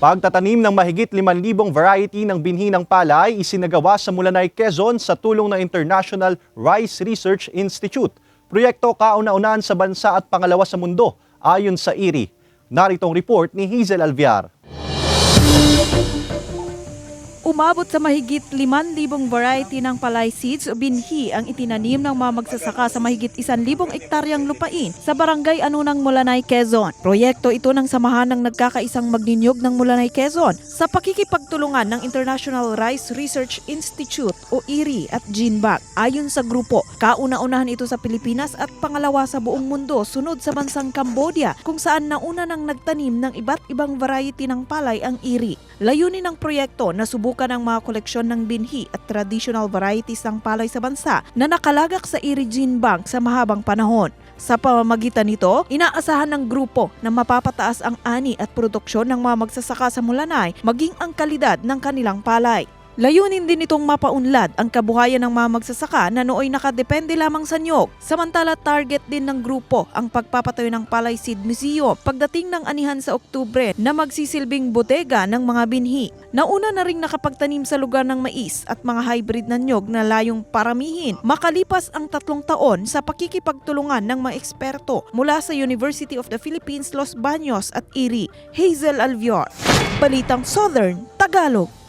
Pagtatanim ng mahigit 5,000 variety ng binhi ng palay isinagawa sa Mulanay, Quezon sa tulong ng International Rice Research Institute. Proyekto kauna-unahan sa bansa at pangalawa sa mundo ayon sa IRRI. Narito ang report ni Hazel Alviar. Umabot sa mahigit 5,000 variety ng palay seeds o binhi ang itinanim ng mga magsasaka sa mahigit 1,000 ektaryang lupain sa Barangay Anunang, Mulanay, Quezon. Proyekto ito ng samahan ng nagkakaisang magninyog ng Mulanay, Quezon sa pakikipagtulungan ng International Rice Research Institute o IRRI at GeneBank. Ayon sa grupo, kauna-unahan ito sa Pilipinas at pangalawa sa buong mundo sunod sa bansang Cambodia kung saan nauna nang nagtanim ng iba't ibang variety ng palay ang IRRI. Layunin ng proyekto na subukan ang mga koleksyon ng binhi at traditional varieties ng palay sa bansa na nakalagak sa IRRI GeneBank sa mahabang panahon. Sa pamamagitan nito, inaasahan ng grupo na mapapataas ang ani at produksyon ng mga magsasaka sa Mulanay maging ang kalidad ng kanilang palay. Layunin din itong mapaunlad ang kabuhayan ng mga magsasaka na nooy nakadepende lamang sa niyog. Samantala, target din ng grupo ang pagpapatayo ng Palay Seed Museum pagdating ng anihan sa Oktubre na magsisilbing bodega ng mga binhi. Nauna na ring nakapagtanim sa lugar ng mais at mga hybrid na niyog na layong paramihin makalipas ang 3 taon sa pakikipagtulungan ng mga eksperto mula sa University of the Philippines, Los Baños at IRRI. Hazel Alviar, Balitang Southern Tagalog.